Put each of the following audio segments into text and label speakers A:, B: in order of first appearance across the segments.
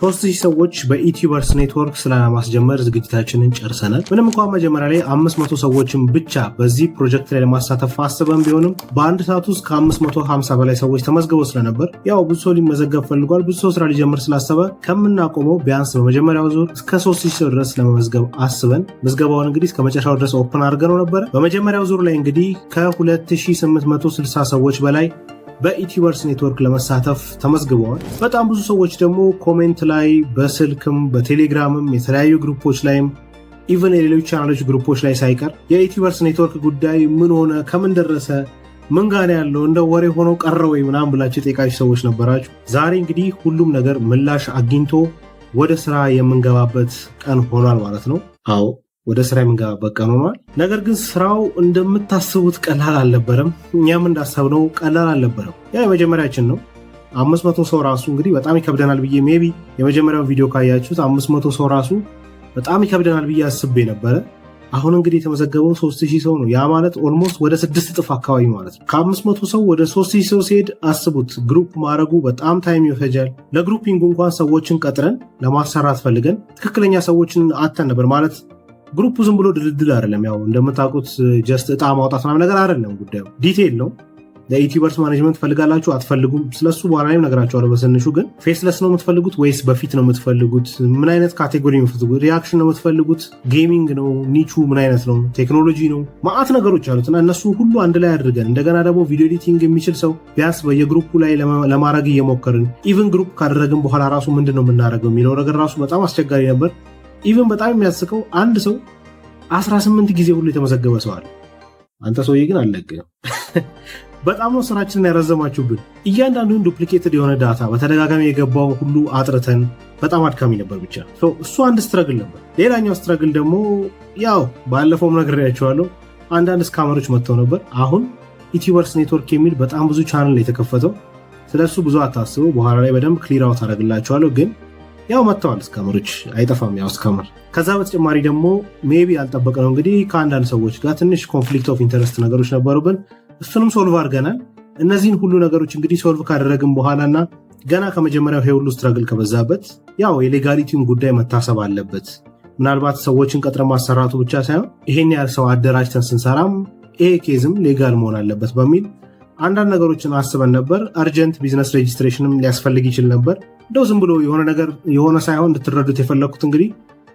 A: ሶስት ሰዎች በኢትዮበርስ ኔትወርክ ስለማስጀመር ዝግጅታችንን ጨርሰናል። ምንም እንኳን መጀመሪያ ላይ 500 ሰዎችን ብቻ በዚህ ፕሮጀክት ላይ ለማሳተፍ አስበን ቢሆንም በአንድ ሰዓት ውስጥ ከ550 በላይ ሰዎች ተመዝግበው ስለነበር ያው ብዙ ሰው ሊመዘገብ ፈልጓል። ብዙ ሰው ስራ ሊጀምር ስላሰበ ከምናቆመው ቢያንስ በመጀመሪያው ዙር እስከ 3000 ሰው ድረስ ለመመዝገብ አስበን ምዝገባውን እንግዲህ እስከ መጨረሻው ድረስ ኦፕን አድርገነው ነበር። በመጀመሪያው ዙር ላይ እንግዲህ ከ2860 ሰዎች በላይ በኢትዮበርስ ኔትወርክ ለመሳተፍ ተመዝግበዋል። በጣም ብዙ ሰዎች ደግሞ ኮሜንት ላይ በስልክም በቴሌግራምም የተለያዩ ግሩፖች ላይም ኢቨን የሌሎች ቻናሎች ግሩፖች ላይ ሳይቀር የኢትዮበርስ ኔትወርክ ጉዳይ ምን ሆነ፣ ከምን ደረሰ፣ ምን ጋር ያለው እንደ ወሬ ሆኖ ቀረ ወይ ምናምን ብላችሁ የጠየቃችሁ ሰዎች ነበራችሁ። ዛሬ እንግዲህ ሁሉም ነገር ምላሽ አግኝቶ ወደ ስራ የምንገባበት ቀን ሆኗል ማለት ነው። አዎ ወደ ስራ የምንገባበት ቀን ሆኗል። ነገር ግን ስራው እንደምታስቡት ቀላል አልነበረም። እኛም እንዳሰብነው ቀላል አልነበረም። ያ የመጀመሪያችን ነው። 500 ሰው ራሱ እንግዲህ በጣም ይከብደናል ብዬ ሜቢ የመጀመሪያው ቪዲዮ ካያችሁት 500 ሰው ራሱ በጣም ይከብደናል ብዬ አስቤ ነበረ። አሁን እንግዲህ የተመዘገበው 3000 ሰው ነው። ያ ማለት ኦልሞስት ወደ 6 እጥፍ አካባቢ ማለት ነው። ከ500 ሰው ወደ 3000 ሰው ሲሄድ አስቡት። ግሩፕ ማድረጉ በጣም ታይም ይፈጃል። ለግሩፒንግ እንኳን ሰዎችን ቀጥረን ለማሰራት ፈልገን ትክክለኛ ሰዎችን አተን ነበር ማለት ግሩፑ ዝም ብሎ ድልድል አይደለም። ያው እንደምታውቁት ጀስት እጣ ማውጣት ምናምን ነገር አይደለም። ጉዳዩ ዲቴይል ነው። ለኢትዮበርስ ማኔጅመንት ፈልጋላችሁ አትፈልጉም፣ ስለሱ በኋላ ላይ ነግራችኋለሁ በስንሹ። ግን ፌስለስ ነው የምትፈልጉት ወይስ በፊት ነው የምትፈልጉት? ምን አይነት ካቴጎሪ ነው የምትፈልጉት? ሪያክሽን ነው የምትፈልጉት? ጌሚንግ ነው? ኒቹ ምን አይነት ነው? ቴክኖሎጂ ነው? ማአት ነገሮች አሉትና እነሱ ሁሉ አንድ ላይ አድርገን እንደገና ደግሞ ቪዲዮ ኤዲቲንግ የሚችል ሰው ቢያንስ በየግሩፑ ላይ ለማድረግ እየሞከርን ኢቭን ግሩፕ ካደረግን በኋላ ራሱ ምንድን ነው የምናደርገው የሚለው ነገር ራሱ በጣም አስቸጋሪ ነበር። ኢቭን በጣም የሚያስቀው አንድ ሰው 18 ጊዜ ሁሉ የተመዘገበ ሰው አለ። አንተ ሰውዬ ግን አልለቅም። በጣም ነው ስራችንን ያረዘማችሁብን። እያንዳንዱን ዱፕሊኬትድ የሆነ ዳታ በተደጋጋሚ የገባው ሁሉ አጥርተን በጣም አድካሚ ነበር። ብቻ እሱ አንድ ስትረግል ነበር። ሌላኛው ስትረግል ደግሞ ያው ባለፈውም ነግሬያቸዋለሁ፣ አንዳንድ ስካመሮች መጥተው ነበር። አሁን ኢትዮበርስ ኔትወርክ የሚል በጣም ብዙ ቻናል የተከፈተው፣ ስለሱ ብዙ አታስቡ። በኋላ ላይ በደንብ ክሊር አውት አደርግላቸዋለሁ። ግን ያው መጥተዋል ስካመሮች፣ አይጠፋም ያው ስካመር። ከዛ በተጨማሪ ደግሞ ሜቢ ያልጠበቅነው እንግዲህ ከአንዳንድ ሰዎች ጋር ትንሽ ኮንፍሊክት ኦፍ ኢንተረስት ነገሮች ነበሩብን። እሱንም ሶልቭ አድርገናል። እነዚህን ሁሉ ነገሮች እንግዲህ ሶልቭ ካደረግን በኋላና ገና ከመጀመሪያው ሁሉ ስትራግል ከበዛበት ያው የሌጋሊቲውን ጉዳይ መታሰብ አለበት። ምናልባት ሰዎችን ቀጥረ ማሰራቱ ብቻ ሳይሆን ይሄን ያህል ሰው አደራጅተን ስንሰራም ይሄ ኬዝም ሌጋል መሆን አለበት በሚል አንዳንድ ነገሮችን አስበን ነበር። አርጀንት ቢዝነስ ሬጅስትሬሽንም ሊያስፈልግ ይችል ነበር። እንደው ዝም ብሎ የሆነ ነገር የሆነ ሳይሆን እንድትረዱት የፈለኩት እንግዲህ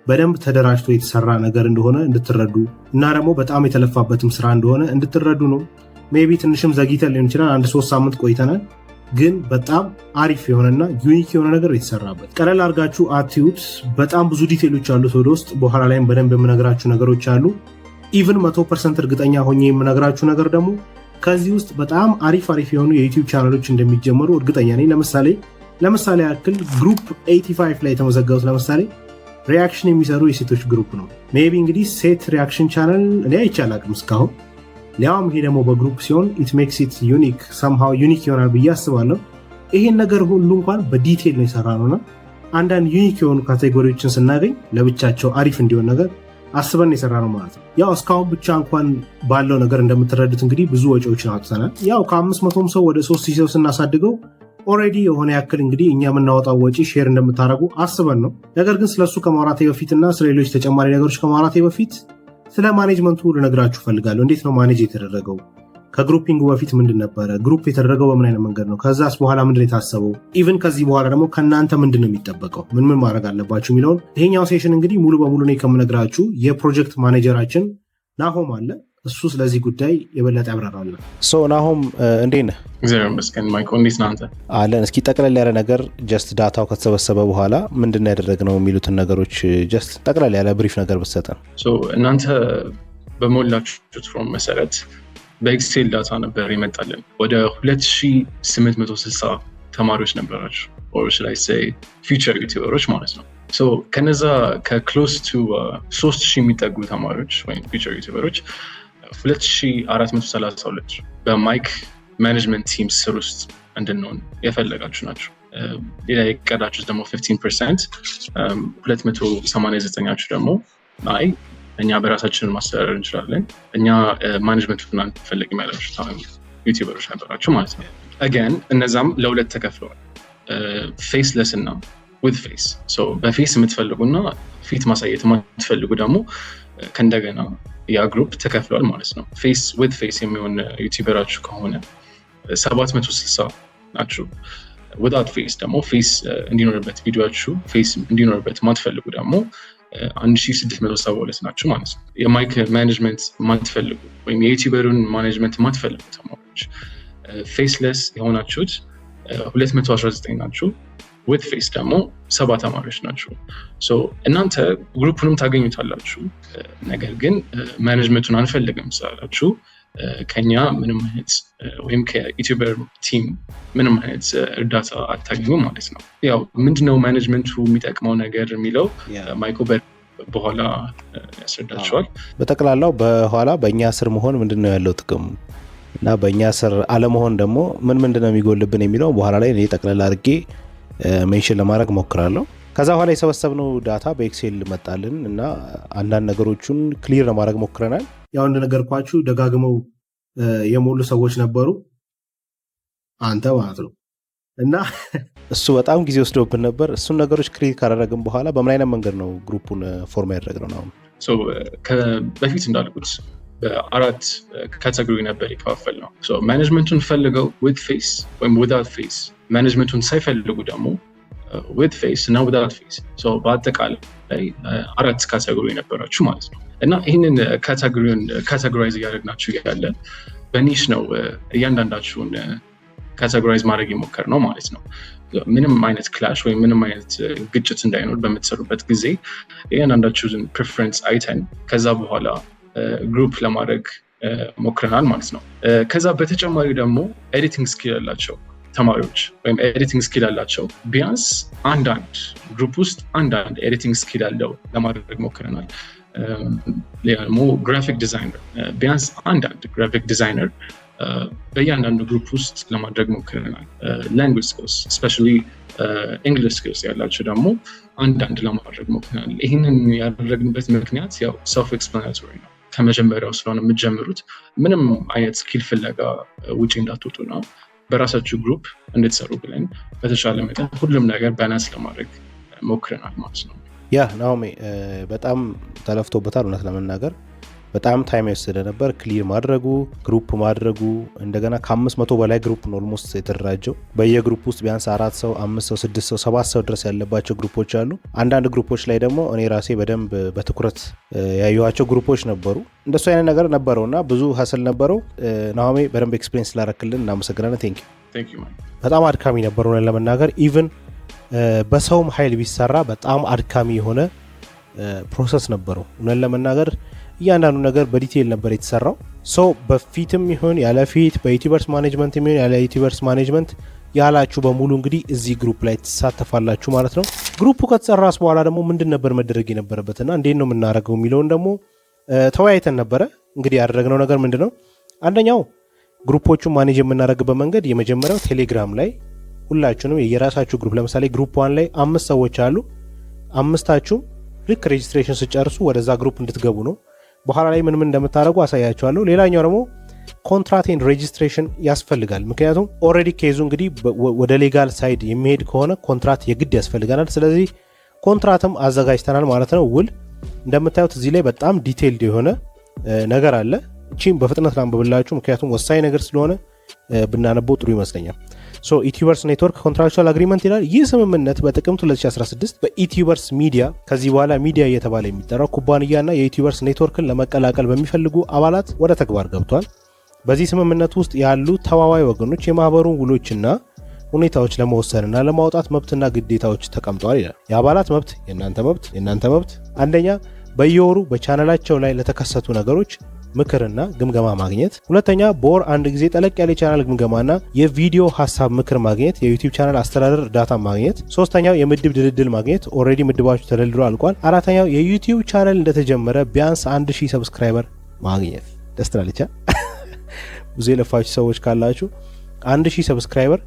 A: በደንብ ተደራጅቶ የተሰራ ነገር እንደሆነ እንድትረዱ እና ደግሞ በጣም የተለፋበትም ስራ እንደሆነ እንድትረዱ ነው። ሜቢ ትንሽም ዘግይተን ሊሆን ይችላል፣ 1-3 ሳምንት ቆይተናል። ግን በጣም አሪፍ የሆነና ዩኒክ የሆነ ነገር የተሰራበት። ቀለል አድርጋችሁ አትዩት። በጣም ብዙ ዲቴሎች አሉት ወደ ውስጥ። በኋላ ላይም በደንብ የምነግራችሁ ነገሮች አሉ። ኢቭን 100% እርግጠኛ ሆኜ የምነግራችሁ ነገር ደግሞ ከዚህ ውስጥ በጣም አሪፍ የሆኑ የዩቲዩብ ቻናሎች እንደሚጀመሩ እርግጠኛ ነኝ። ለምሳሌ ያክል ግሩፕ 85 ላይ የተመዘገቡት ለምሳሌ ሪያክሽን የሚሰሩ የሴቶች ግሩፕ ነው። ሜቢ እንግዲህ ሴት ሪያክሽን ቻናል እኔ አይቻላቅም እስካሁን። ሊያውም ይሄ ደግሞ በግሩፕ ሲሆን ኢት ሜክስ ኢት ዩኒክ ሰምሃው ዩኒክ ይሆናል ብዬ አስባለሁ። ይሄን ነገር ሁሉ እንኳን በዲቴል ነው የሰራ ነውና አንዳንድ ዩኒክ የሆኑ ካቴጎሪዎችን ስናገኝ ለብቻቸው አሪፍ እንዲሆን ነገር አስበን የሰራ ነው ማለት ነው። ያው እስካሁን ብቻ እንኳን ባለው ነገር እንደምትረዱት እንግዲህ ብዙ ወጪዎችን አውጥተናል። ያው ከ500 ሰው ወደ 3000 ሰው ስናሳድገው ኦልሬዲ የሆነ ያክል እንግዲህ እኛ የምናወጣው ወጪ ሼር እንደምታደርጉ አስበን ነው። ነገር ግን ስለሱ ከማውራቴ በፊትና ስለሌሎች ተጨማሪ ነገሮች ከማውራቴ በፊት ስለ ማኔጅመንቱ ልነግራችሁ ፈልጋለሁ። እንዴት ነው ማኔጅ የተደረገው? ከግሩፒንጉ በፊት ምንድን ነበረ? ግሩፕ የተደረገው በምን አይነት መንገድ ነው? ከዛስ በኋላ ምንድን የታሰበው? ኢቭን ከዚህ በኋላ ደግሞ ከእናንተ ምንድን ነው የሚጠበቀው? ምን ማድረግ አለባችሁ የሚለውን ይሄኛው ሴሽን እንግዲህ ሙሉ በሙሉ ነው ከምነግራችሁ። የፕሮጀክት ማኔጀራችን ናሆም አለ። እሱ ስለዚህ ጉዳይ የበለጠ ያብራራል።
B: ናሆም እንዴት ነህ?
C: እግዚአብሔር ይመስገን። ማይኮ እንዴት ነህ አንተ?
B: አለን። እስኪ ጠቅለል ያለ ነገር ጀስት ዳታው ከተሰበሰበ በኋላ ምንድነው ያደረግነው የሚሉትን ነገሮች ጀስት ጠቅለል ያለ ብሪፍ ነገር ብትሰጠን።
C: እናንታ በሞላችሁት ፎርም መሰረት በኤክሴል ዳታ ነበር ይመጣልን። ወደ 2860 ተማሪዎች ነበራችሁ or should I say future ዩቲዩበሮች ማለት ነው። ከነዛ ከክሎስ ቱ 3000 የሚጠጉ ተማሪዎች ወይም future ዩቲዩበሮች 2432 በማይክ ማኔጅመንት ቲም ስር ውስጥ እንድንሆን የፈለጋችሁ ናቸው። ሌላ የቀዳችሁ ደግሞ 15% 289 ደግሞ አይ እኛ በራሳችን ማስተዳደር እንችላለን፣ እኛ ማኔጅመንቱን አንፈልግም ያላችሁ ዩቲዩበሮች ነበራችሁ ማለት ነው። again እነዛም ለሁለት ተከፍለዋል faceless እና with face so በፌስ የምትፈልጉና ፊት ማሳየት የማትፈልጉ ደግሞ ከእንደገና ያ ግሩፕ ተከፍለዋል ማለት ነው face with face የሚሆን ዩቲዩበራችሁ ከሆነ 760 ናችሁ without face ደግሞ ፌስ እንዲኖርበት ቪዲዮአችሁ ፌስ እንዲኖርበት ማትፈልጉ ደግሞ 1672 ናችሁ ማለት ነው የማይክ ማኔጅመንት ማትፈልጉ ወይም የዩቲዩበሩን ማኔጅመንት ማትፈልጉ ተማሪዎች ፌስለስ የሆናችሁት 219 ናችሁ with face ደግሞ 7 ተማሪዎች ናችሁ so እናንተ ግሩፑንም ታገኙታላችሁ ነገር ግን ማኔጅመንቱን አንፈልግም ስላላችሁ ከኛ ምንም አይነት ወይም ከዩቲዩበር ቲም ምንም አይነት እርዳታ አታገኙ ማለት ነው ያው ምንድነው ማኔጅመንቱ የሚጠቅመው ነገር የሚለው ማይኮ በኋላ ያስረዳቸዋል
B: በተቀላላው በኋላ በእኛ ስር መሆን ምንድነው ያለው ጥቅም እና በእኛ ስር አለመሆን ደግሞ ምንድነው የሚጎልብን የሚለው በኋላ ላይ እኔ ጠቅላላ አድርጌ ሜንሽን ለማድረግ ሞክራለሁ ከዛ በኋላ የሰበሰብነው ዳታ በኤክሴል መጣልን እና አንዳንድ ነገሮችን ክሊር ለማድረግ ሞክረናል
A: ያው እንደነገርኳችሁ ደጋግመው የሞሉ ሰዎች ነበሩ አንተ ማለት ነው እና
B: እሱ በጣም ጊዜ ወስዶብን ነበር እሱን ነገሮች ክሬት ካደረግን በኋላ በምን አይነት መንገድ ነው ግሩፑን ፎርም ያደረግነው ነው
C: ሶ በፊት እንዳልኩት በአራት ካቴጎሪ ነበር ይከፋፈልነው ሶ ማኔጅመንቱን ፈልገው with face ወይም without face ማኔጅመንቱን ሳይፈልጉ ደግሞ with face እና without face so በአጠቃላይ አራት ካቴጎሪ ነበራችሁ ማለት ነው እና ይሄንን ካቴጎራይዝ ያደረግናችሁ ያለ በኒሽ ነው እያንዳንዳችሁን ካቴጎራይዝ ማድረግ ይሞከር ነው ማለት ነው ምንም አይነት ክላሽ ወይ ምንም አይነት ግጭት እንዳይኖር በመተሰሩበት ጊዜ እያንዳንዳችሁን ፕሬፈረንስ አይተን ከዛ በኋላ ግሩፕ ለማድረግ ሞክረናል ማለት ነው ከዛ በተጨማሪ ደግሞ ኤዲቲንግ ስኪል ያላቸው ተማሪዎች ወይም ኤዲቲንግ ስኪል ያላቸው ቢያንስ አንዳንድ ግሩፕ ውስጥ አንዳንድ ኤዲቲንግ ስኪል ያለው ለማድረግ ሞክረናል ሌላ ደግሞ ግራፊክ ዲዛይነር ቢያንስ አንዳንድ ግራፊክ ዲዛይነር በእያንዳንዱ ግሩፕ ውስጥ ለማድረግ ሞክረናል ላንጉዌጅ ስኪልስ ስፔሻሊ እንግሊሽ ስኪልስ ያላቸው ደግሞ አንዳንድ ለማድረግ ሞክረናል ይህንን ያደረግንበት ምክንያት ያው ሰልፍ ኤክስፕላናቶሪ ነው ከመጀመሪያው ስለሆነ የምትጀምሩት ምንም አይነት ስኪል ፍለጋ ውጪ እንዳትወጡ ነው በራሳችሁ ግሩፕ እንድትሰሩ ብለን በተሻለ መጠን ሁሉም ነገር ባላንስ ለማድረግ ሞክረናል ማለት ነው
B: ያ ናኦሚ በጣም ተለፍቶበታል እውነት ለመናገር በጣም ታይም የወሰደ ነበር ክሊር ማድረጉ ግሩፕ ማድረጉ እንደገና ከ500 በላይ ግሩፕ ነው ኦልሞስት የተደራጀው በየግሩፕ ውስጥ ቢያንስ 4 ሰው 5 ሰው 6 ሰው 7 ሰው ድረስ ያለባቸው ግሩፖች አሉ አንዳንድ ግሩፖች ላይ ደግሞ እኔ ራሴ በደንብ በትኩረት ያዩዋቸው ግሩፖች ነበሩ እንደሱ አይነት ነገር ነበረውና ብዙ ሀሰል ነበረው ናኦሚ በደንብ ኤክስፕሌን ስላደረክልን እናመሰግናለን
C: ቴንክ ዩ
B: በጣም አድካሚ ነበር ነው ለመናገር ኢቭን በሰውም ኃይል ቢሰራ በጣም አድካሚ የሆነ ፕሮሰስ ነበረው እውነት ለመናገር እያንዳንዱ ነገር በዲቴል ነበር የተሰራው ሶ በፊትም ይሁን ያለ ፊት በዩቲዩበርስ ማኔጅመንት ይሁን ያለ ዩቲዩበርስ ማኔጅመንት ያላችሁ በሙሉ እንግዲህ እዚህ ግሩፕ ላይ ተሳተፋላችሁ ማለት ነው ግሩፑ ከተሰራስ በኋላ ደግሞ ምንድን ነበር መደረግ የነበረበትና እንዴት ነው የምናደርገው የሚለውን ደግሞ ተወያይተን ነበረ እንግዲህ ያደረግነው ነገር ምንድነው አንደኛው ግሩፖቹን ማኔጅ የምናደርግበት መንገድ የመጀመሪያው ቴሌግራም ላይ ሁላችሁንም የየራሳችሁ ግሩፕ ለምሳሌ ግሩፕ 1 ላይ 5 ሰዎች አሉ አምስታችሁም ልክ ሬጂስትሬሽን ሲጨርሱ ወደዛ ግሩፕ እንድትገቡ ነው በኋላ ላይ ምን እንደምታደርጉ አሳያችኋለሁ ሌላኛው ደግሞ ኮንትራት ኤንድ ሬጂስትሬሽን ያስፈልጋል ምክንያቱም ኦሬዲ ኬዙ እንግዲህ ወደ ሌጋል ሳይድ የሚሄድ ከሆነ ኮንትራት የግድ ያስፈልጋናል ስለዚህ ኮንትራትም አዘጋጅተናል ማለት ነው ውል እንደምታዩት እዚህ ላይ በጣም ዲቴይልድ የሆነ ነገር አለ እቺም በፍጥነት ላንብብላችሁ ምክንያቱም ወሳኝ ነገር ስለሆነ ብናነበው ጥሩ ይመስለኛል ሶ ኢትዮበርስ ኔትወርክ ኮንትራክቹዋል አግሪመንት ይላል ይህ ስምምነት በጥቅምት 2016 በኢትዮበርስ ሚዲያ ከዚህ በኋላ ሚዲያ እየተባለ የሚጠራው ኩባንያና የኢትዮበርስ ኔትወርክን ለመቀላቀል በሚፈልጉ አባላት ወደ ተግባር ገብቷል በዚህ ስምምነት ውስጥ ያሉ ተዋዋይ ወገኖች የማህበሩን ውሎችና ሁኔታዎች ለመወሰንና ለማውጣት መብትና ግዴታዎች ተቀምጠዋል ይላል የአባላት መብት የእናንተ መብት አንደኛ በየወሩ በቻናላቸው ላይ ለተከሰቱ ነገሮች ምክርና ግምገማ ማግኘት ሁለተኛ በወር አንድ ጊዜ ጠለቅ ያለ ቻናል ግምገማና የቪዲዮ ሐሳብ ምክር ማግኘት የዩቲዩብ ቻናል አስተዳደር ዳታ ማግኘት ሶስተኛው የምድብ ድልድል ማግኘት ኦሬዲ ምድባችሁ ተደልድሎ አልቋል አራተኛው የዩቲዩብ ቻናል እንደተጀመረ ቢያንስ 1000 ሰብስክራይበር ማግኘት ደስ ትላለች ብዙ የለፋችሁ ሰዎች ካላችሁ 1000 ሰብስክራይበር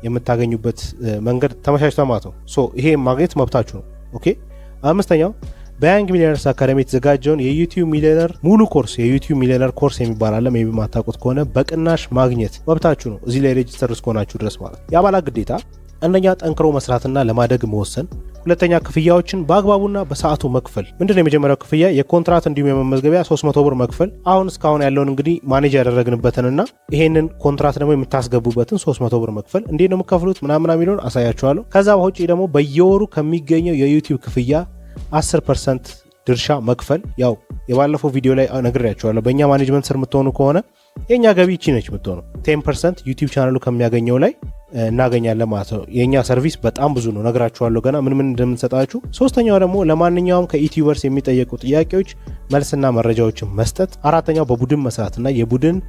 B: የምታገኙበት መንገድ ተመቻችቷል ማለት ነው ሶ ይሄ ማግኘት መብታችሁ ነው ኦኬ አምስተኛው በያንግ ሚሊዮነርስ አካዳሚ የተዘጋጀውን የዩቲዩብ ሚሊዮነር ሙሉ ኮርስ የዩቲዩብ ሚሊዮነር ኮርስ የሚባል አለ ሜቢ ማታውቁት ከሆነ በቅናሽ ማግኘት መብታችሁ ነው እዚህ ላይ ሬጂስተር እስከሆናችሁ ድረስ ማለት የአባላት ግዴታ አንደኛ ጠንክሮ መስራትና ለማደግ መወሰን ሁለተኛ ክፍያዎችን በአግባቡና በሰዓቱ መክፈል ምንድነው የመጀመሪያው ክፍያ የኮንትራት እንዲሁም የመመዝገቢያ 300 ብር መክፈል አሁን እስካሁን ያለውን እንግዲህ ማኔጅ ያደረግንበትንና ይሄንን ኮንትራት ደግሞ የምታስገቡበትን 300 ብር መክፈል እንዴት ነው የምከፍሉት ምናምን የሚለውን አሳያችኋለሁ ከዛ በውጪ ደግሞ በየወሩ ከሚገኘው የዩቲዩብ ክፍያ 10% ድርሻ መክፈል ያው የባለፈው ቪዲዮ ላይ ነግሬያችኋለሁ በእኛ ማኔጅመንት ስር የምትሆኑ ከሆነ የኛ ገቢ እቺ ነች የምትሆነው 10% ዩቲዩብ ቻናሉ ከሚያገኘው ላይ እናገኛለን ማለት ነው የኛ ሰርቪስ በጣም ብዙ ነው ነግራችኋለሁ ገና ምን እንደምንሰጣችሁ ሶስተኛው ደግሞ ለማንኛውም ከኢቲዩበርስ የሚጠየቁ ጥያቄዎች መልስና መረጃዎችን መስጠት አራተኛው በቡድን መስራትና የቡድን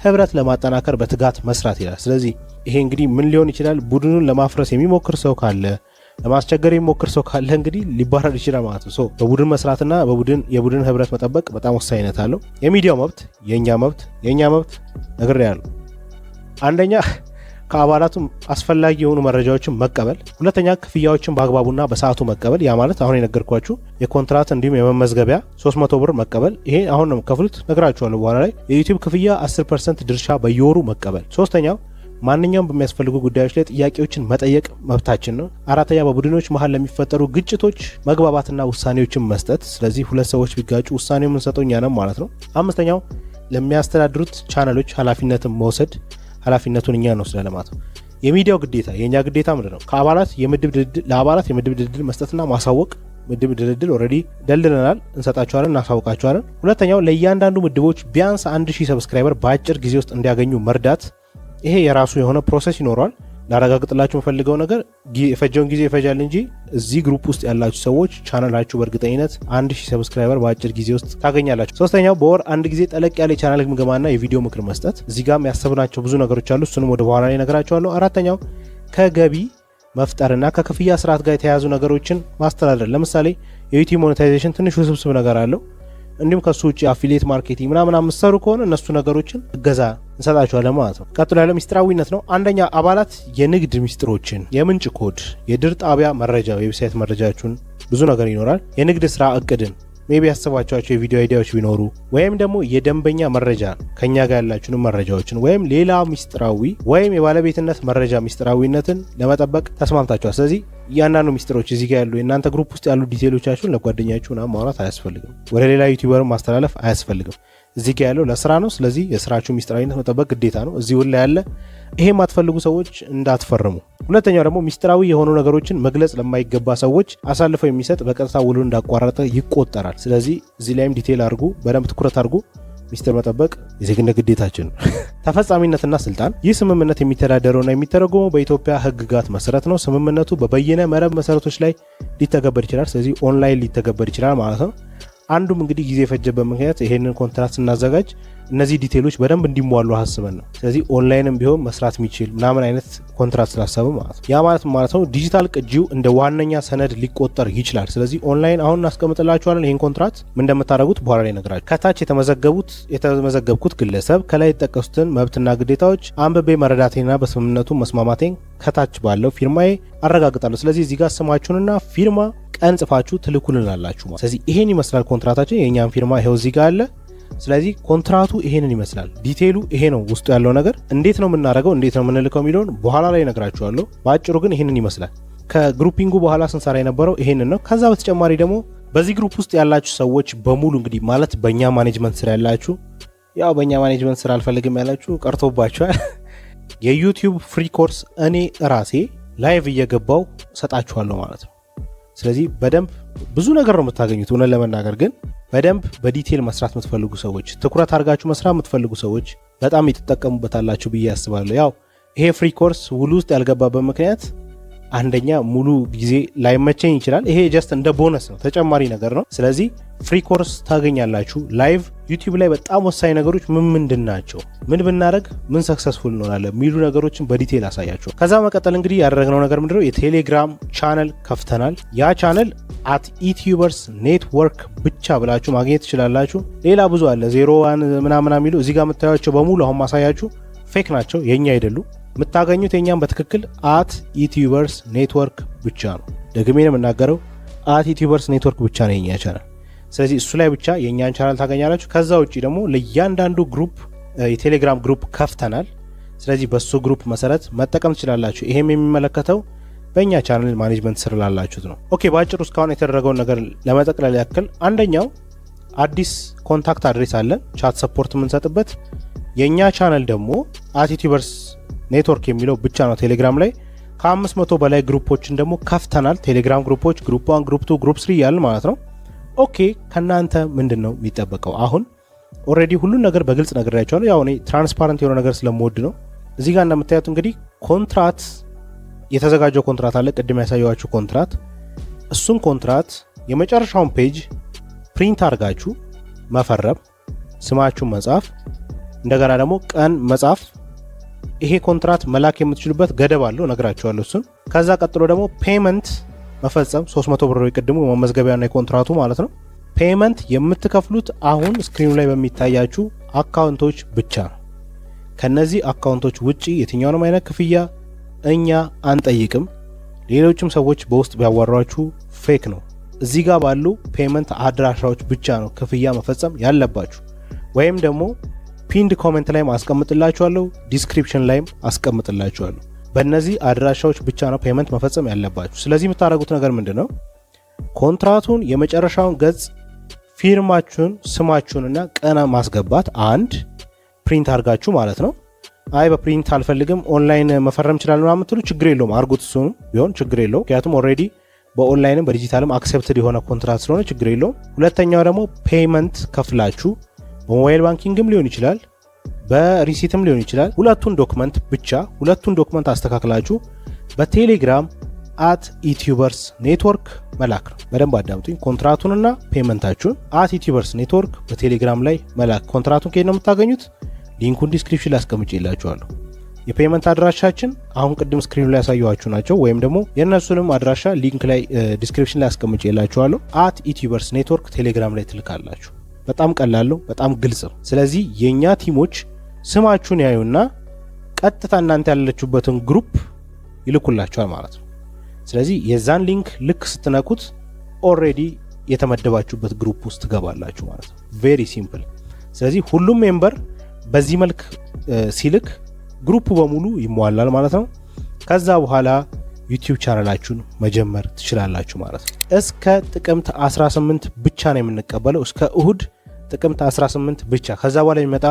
B: ህብረት ለማጠናከር በትጋት መስራት ይላል ስለዚህ ይሄ እንግዲህ ምን ሊሆን ይችላል ቡድኑን ለማፍረስ የሚሞክር ሰው ካለ ለማስቸገር የሚሞክር ሰው ካለ እንግዲህ ሊባረር ይችላል ማለት ነው በቡድን መስራትና የቡድን ህብረት መጠበቅ በጣም ወሳኝነት አለው የሚዲያው መብት የኛ መብት ነግሬያለሁ አንደኛ ከአባላቱ አስፈላጊ የሆኑ መረጃዎችን መቀበል ሁለተኛ ክፍያዎችን በአግባቡና በሰዓቱ መቀበል ያ ማለት አሁን የነገርኳችሁ የኮንትራት እንዲሁም የመመዝገቢያ 300 ብር መቀበል ይሄ አሁን ነው ከፍሉት ነግራችኋለሁ በኋላ ላይ የዩቲዩብ ክፍያ 10% ድርሻ በየወሩ መቀበል ሶስተኛው ማንኛውም በሚያስፈልጉ ጉዳዮች ላይ ጥያቄዎችን መጠየቅ መብታችን ነው አራተኛ በቡድኖች መሃል ለሚፈጠሩ ግጭቶች መግባባትና ውሳኔዎችን መስጠት ስለዚህ ሁለት ሰዎች ቢጋጩ ውሳኔው የምንሰጠው እኛ ነን ማለት ነው አምስተኛው ለሚያስተዳድሩት ቻናሎች ኃላፊነትን መውሰድ ኃላፊነቱን እኛ ነው ስለማለት ነው የሚዲያው ግዴታ የኛ ግዴታ ምንድነው ከአባላት ለአባላት የምድብ ድልድል መስጠትና ማሳወቅ ምድብ ድልድል ኦሬዲ ደልድለናል እንሰጣቸዋለን እናሳውቃቸዋለን ሁለተኛው ለእያንዳንዱ ምድቦች ቢያንስ 1000 ሰብስክራይበር በአጭር ጊዜ ውስጥ እንዲያገኙ መርዳት ይሄ የራሱ የሆነ ፕሮሰስ ይኖራል ላረጋግጥላችሁ የምፈልገው ነገር የፈጀውን ጊዜ ይፈጃል እንጂ እዚህ ግሩፕ ውስጥ ያላችሁ ሰዎች ቻናላችሁ በእርግጠኝነት 1000 ሰብስክራይበር በአጭር ጊዜ ውስጥ ታገኛላችሁ ሶስተኛው በወር አንድ ጊዜ ጠለቅ ያለ የቻናል ግምገማና የቪዲዮ ምክር መስጠት እዚህ ጋር ያሰብናቸው ብዙ ነገሮች አሉ እሱንም ወደ በኋላ ላይ ነገራቸዋለሁ አራተኛው ከገቢ መፍጠርና ከክፍያ ስርዓት ጋር የተያያዙ ነገሮችን ማስተዳደር ለምሳሌ የዩቲዩብ ሞኔታይዜሽን ትንሽ ውስብስብ ነገር አለው እንዲሁም ከሱ ውጪ አፊሊየት ማርኬቲንግ ምናምን አምሰሩ ከሆነ እነሱ ነገሮችን እገዛ እንሰጣቸዋለን ማለት ነው ቀጥሎ ያለው ሚስጥራዊነት ነው አንደኛ አባላት የንግድ ሚስጥሮችን የምንጭ ኮድ የድር ጣቢያ መረጃ ዌብሳይት መረጃችሁን ብዙ ነገር ይኖራል የንግድ ስራ እቅድን ሜቢ ያሰባቸው የቪዲዮ አይዲያዎች ቢኖሩ ወይም ደግሞ የደንበኛ መረጃ ከኛ ጋር ያላችሁን መረጃዎችን ወይም ሌላ ሚስጥራዊ ወይም የባለቤትነት መረጃ ሚስጥራዊነትን ለመጠበቅ ተስማምታችኋል ስለዚህ ያናኑ ሚስጥሮች እዚህ ጋር ያሉ የናንተ ግሩፕ ውስጥ ያሉ ዲቴሎቻችሁን ለጓደኛችሁና ማውራት አያስፈልግም ወደ ሌላ ዩቲዩበር ማስተላለፍ አያስፈልግም እዚህ ጋር ያለው ለስራ ነው ስለዚህ የስራችሁ ሚስጥራዊነት መጠበቅ ግዴታ ነው እዚህ ወላ ያለ ይሄ ማትፈልጉ ሰዎች እንዳትፈርሙ ሁለተኛው ደግሞ ሚስጥራዊ የሆኑ ነገሮችን መግለጽ ለማይገባ ሰዎች አሳልፈው የሚሰጥ በቀጥታ ውሉ እንዳቋረጠ ይቆጠራል ስለዚህ እዚህ ላይም ዲቴል አድርጉ በደንብ ትኩረት አድርጉ ሚስጥር መጠበቅ የዜግነት ግዴታችን ተፈጻሚነትና ስልጣን ይህ ስምምነት የሚተዳደረውና የሚተረጎመው በኢትዮጵያ ህግጋት መሰረት ነው ስምምነቱ በበየነ መረብ መሰረቶች ላይ ሊተገበር ይችላል ስለዚህ ኦንላይን ሊተገበር ይችላል ማለት ነው አንዱም እንግዲህ ጊዜ ፈጀበት ምክንያት ይሄንን ኮንትራክት ስናዘጋጅ እነዚህ ዲቴሎች በደንብ እንዲሟሉ ሐስበን ነው ስለዚህ ኦንላይንም ቢሆን መስራት የሚችል ምናምን አይነት ኮንትራክት ስላሰበ ማለት ነው ያ ማለት ነው ዲጂታል ቅጂው እንደ ዋነኛ ሰነድ ሊቆጠር ይችላል ስለዚህ ኦንላይን አሁን እናስቀምጥላችኋለን ይሄን ኮንትራክት ምን እንደምታደርጉት በኋላ ላይ ነግራችሁ ከታች የተመዘገብኩት ግለሰብ ከላይ የተጠቀሱትን መብትና ግዴታዎች አንብቤ መረዳቴና በስምምነቱ መስማማቴን ከታች ባለው ፊርማዬ አረጋግጣለሁ ስለዚህ እዚህ ጋር ስማችሁንና ፊርማ ቀን ጽፋችሁ ትልኩልናላችሁ ማለት ስለዚህ ይሄን ይመስላል ኮንትራክታችን የኛን ፊርማ ይሄው እዚህ ጋር አለ ስለዚህ ኮንትራቱ ይሄንን ይመስላል ዲቴይሉ ይሄ ነው ውስጡ ያለው ነገር እንዴት ነው የምናደርገው እንዴት ነው የምንልከው የሚለውን በኋላ ላይ ነግራችኋለሁ ባጭሩ ግን ይሄንን ይመስላል ከግሩፒንጉ በኋላ ስንሰራ የነበረው ይሄንን ነው ከዛ በተጨማሪ ደግሞ በዚህ ግሩፕ ውስጥ ያላችሁ ሰዎች በሙሉ እንግዲህ ማለት በእኛ ማኔጅመንት ስራ ያላችሁ ያው በእኛ ማኔጅመንት ስራ አልፈልግም ያላችሁ ቀርቶባችኋል የዩቲዩብ ፍሪ ኮርስ እኔ ራሴ ላይቭ እየገባው ሰጣችኋለሁ ማለት ነው ስለዚህ በደንብ ብዙ ነገር ነው የምታገኙት ሆነ ለመናገር ግን በደንብ በዲቴል መስራት የምትፈልጉ ሰዎች ትኩረት አድርጋችሁ መስራት የምትፈልጉ ሰዎች በጣም ይተጠቀሙበታላችሁ ብዬ አስባለሁ ያው ይሄ ፍሪ ኮርስ ውሉ ውስጥ ያልገባበት ምክንያት አንደኛ ሙሉ ጊዜ ላይመቸኝ ይችላል ይሄ ጀስት እንደ ቦነስ ነው ተጨማሪ ነገር ነው ስለዚህ ፍሪ ኮርስ ታገኛላችሁ ላይቭ ዩቲዩብ ላይ በጣም ወሳኝ ነገሮች ምንድን ናቸው ምን ብናደርግ ምን ሰክሰስፉል እንሆናለን ሚሉ ነገሮችን በዲቴል አሳያችሁ ከዛ መቀጠል እንግዲህ ያደረግነው ነገር ምንድነው የቴሌግራም ቻናል ከፍተናል ያ ቻናል @Etubers Network ብቻ ብላችሁ ማግኘት ትችላላችሁ ሌላ ብዙ አለ 01 ምናምን የሚሉ እዚህ ጋር የምታዩቸው በሙሉ አሁን ማሳያችሁ ፌክ ናቸው የኛ አይደሉም የምታገኙት የኛም በትክክል @Etubers Network ብቻ ነው ደግሜ ነው የምናገረው @Etubers Network ብቻ ነው የኛ ቻናል። ስለዚህ እሱ ላይ ብቻ የኛን ቻናል ታገኛላችሁ። ከዛ ውጪ ደግሞ ለእያንዳንዱ ግሩፕ የቴሌግራም ግሩፕ ከፍተናል። ስለዚህ በሱ ግሩፕ መሰረት መጠቀም ትችላላችሁ። ይሄም የሚመለከተው በእኛ ቻናል ማኔጅመንት ስር ላላችሁት ነው። ኦኬ ባጭሩ እስካሁን የተደረገውን ነገር ለመጠቅለል ያክል አንደኛው አዲስ ኮንታክት አድሬስ አለን ቻት ሰፖርት የምንሰጥበት። የኛ ቻናል ደግሞ @Etubers Network የሚለው ብቻ ነው ቴሌግራም ላይ። ከ500 በላይ ግሩፖችን ደግሞ ከፍተናል። ቴሌግራም ግሩፖች ግሩፕ 1 ግሩፕ 2 ግሩፕ 3 ያልን ማለት ነው። ኦኬ ከናንተ ምንድነው የሚጠበቀው? አሁን ኦሬዲ ሁሉን ነገር በግልጽ ነግሬያችኋለሁ። ያው እኔ ትራንስፓረንት የሆነ ነገር ስለምወድ ነው። እዚህ ጋር እንደምታዩት እንግዲህ ኮንትራት የተዘጋጀው ኮንትራት አለ፣ ቅድም ያሳየዋችሁ ኮንትራት። እሱን ኮንትራት የመጨረሻውን ፔጅ ፕሪንት አድርጋችሁ መፈረም፣ ስማችሁን መጻፍ፣ እንደገና ደግሞ ቀን መጻፍ። ይሄ ኮንትራት መላክ የምትችሉበት ገደብ አለው፣ ነግራችኋለሁ እሱን። ከዛ ቀጥሎ ደግሞ ፔመንት መፈጸም 300 ብር ይቀድሙ መመዝገቢያና የኮንትራቱ ማለት ነው። ፔመንት የምትከፍሉት አሁን ስክሪኑ ላይ በሚታያችሁ አካውንቶች ብቻ ነው። ከነዚህ አካውንቶች ውጪ የትኛውንም አይነት ክፍያ እኛ አንጠይቅም። ሌሎችም ሰዎች በውስጥ ቢያዋሯችሁ ፌክ ነው። እዚህ ጋር ባሉ ፔመንት አድራሻዎች ብቻ ነው ክፍያ መፈጸም ያለባችሁ። ወይም ደግሞ ፒንድ ኮሜንት ላይ አስቀምጥላችኋለሁ፣ ዲስክሪፕሽን ላይም አስቀምጥላችኋለሁ። በእነዚህ አድራሻዎች ብቻ ነው ፔመንት መፈጸም ያለባችሁ። ስለዚህ የምታደርጉት ነገር ምንድነው? ኮንትራቱን የመጨረሻውን ገጽ ፊርማችሁን፣ ስማችሁንና ቀን ማስገባት አንድ ፕሪንት አድርጋችሁ ማለት ነው። አይ በፕሪንት አልፈልግም ኦንላይን መፈረም ይችላል ምናምን የምትሉ ችግር የለውም፣ አርጉት። እሱም ቢሆን ችግር የለው፣ ምክንያቱም ኦልሬዲ በኦንላይንም በዲጂታልም አክሴፕትድ የሆነ ኮንትራት ስለሆነ ችግር የለውም። ሁለተኛው ደግሞ ፔመንት ከፍላችሁ በሞባይል ባንኪንግም ሊሆን ይችላል፣ በሪሲትም ሊሆን ይችላል። ሁለቱን ዶክመንት አስተካክላችሁ በቴሌግራም @Etubers Network መላክ ነው። በደንብ አዳምጡኝ። ኮንትራቱንና ፔመንታችሁን @Etubers Network በቴሌግራም ላይ መላክ። ኮንትራቱን ከየት ነው የምታገኙት? ሊንኩን ዲስክሪፕሽን ላይ አስቀምጬላችኋለሁ። የፔመንት አድራሻችን አሁን ቅድም ስክሪኑ ላይ ያሳየኋችሁ ናቸው። ወይም ደግሞ የእነሱንም አድራሻ ሊንክ ላይ ዲስክሪፕሽን ላይ አስቀምጬላችኋለሁ። @Etubers Network ቴሌግራም ላይ ትልካላችሁ። በጣም ቀላል ነው፣ በጣም ግልጽ ነው። ስለዚህ የኛ ቲሞች ስማችሁን ያዩና ቀጥታ እናንተ ያለችሁበትን ግሩፕ ይልኩላችኋል ማለት ነው። ስለዚህ የዛን ሊንክ ልክ ስትነኩት ኦሬዲ የተመደባችሁበት ግሩፕ ውስጥ ትገባላችሁ ማለት ነው። ቬሪ ሲምፕል። ስለዚህ ሁሉም ሜምበር በዚህ መልክ ሲልክ ግሩፕ በሙሉ ይሟላል ማለት ነው። ከዛ በኋላ ዩቲዩብ ቻናላችሁን መጀመር ትችላላችሁ ማለት ነው። እስከ ጥቅምት 18 ብቻ ነው የምንቀበለው፣ እስከ እሁድ ጥቅምት 18 ብቻ። ከዛ በኋላ የሚመጣ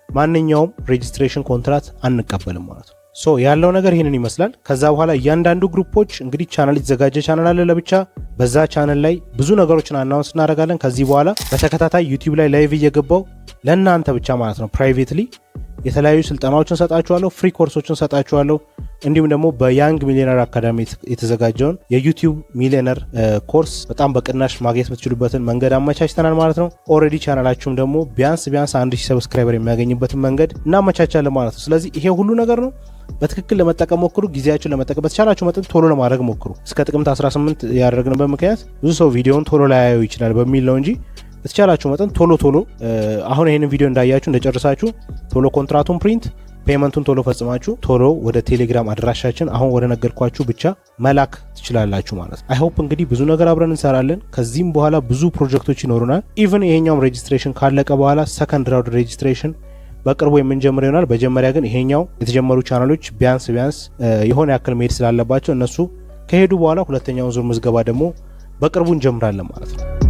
B: ማንኛውም ሬጂስትሬሽን ኮንትራት አንቀበልም ማለት ነው። ሶ ያለው ነገር ይሄንን ይመስላል። ከዛ በኋላ እያንዳንዱ ግሩፖች እንግዲህ ቻናል የተዘጋጀ ቻናል አለ ለብቻ። በዛ ቻናል ላይ ብዙ ነገሮችን አናውንስ እናደርጋለን። ከዚህ በኋላ በተከታታይ ዩቲዩብ ላይ ላይቭ እየገባው ለእናንተ ብቻ ማለት ነው ፕራይቬትሊ የተለያዩ ስልጠናዎችን ሰጣችኋለሁ፣ ፍሪ ኮርሶችን ሰጣችኋለሁ። እንዲሁም ደግሞ በያንግ ሚሊዮነር አካዳሚ የተዘጋጀውን የዩቲዩብ ሚሊዮነር ኮርስ በጣም በቅናሽ ማግኘት የምትችሉበትን መንገድ አመቻችተናል ማለት ነው። ኦልሬዲ ቻናላችሁም ደግሞ ቢያንስ 1000 ሰብስክራይበር የሚያገኝበትን መንገድ እናመቻቻለን ማለት ነው። ስለዚህ ይሄ ሁሉ ነገር ነው። በትክክል ለመጠቀም ሞክሩ። ጊዜያችሁን ለመጠቀም በተቻላችሁ መጠን ቶሎ ለማድረግ ሞክሩ። እስከ ጥቅምት 18 ያደረግንበት ምክንያት ብዙ ሰው ቪዲዮውን ቶሎ ላያየው ይችላል በሚል ነው እንጂ በተቻላችሁ መጠን ቶሎ አሁን ይሄንን ቪዲዮ እንዳያችሁ እንደጨርሳችሁ ቶሎ ኮንትራቱን ፕሪንት ፔመንቱን ቶሎ ፈጽማችሁ ቶሎ ወደ ቴሌግራም አድራሻችን አሁን ወደ ነገርኳችሁ ብቻ መላክ ትችላላችሁ ማለት ነው። አይ ሆፕ እንግዲህ ብዙ ነገር አብረን እንሰራለን። ከዚህም በኋላ ብዙ ፕሮጀክቶች ይኖሩናል። ኢቭን ይሄኛውም ሬጂስትሬሽን ካለቀ በኋላ ሰከንድ ራውንድ ሬጂስትሬሽን በቅርቡ የምንጀምር ይሆናል። በመጀመሪያ ግን ይሄኛው የተጀመሩ ቻናሎች ቢያንስ የሆነ ያክል መሄድ ስላለባቸው እነሱ ከሄዱ በኋላ ሁለተኛውን ዙር ምዝገባ ደግሞ በቅርቡ እንጀምራለን ማለት ነው።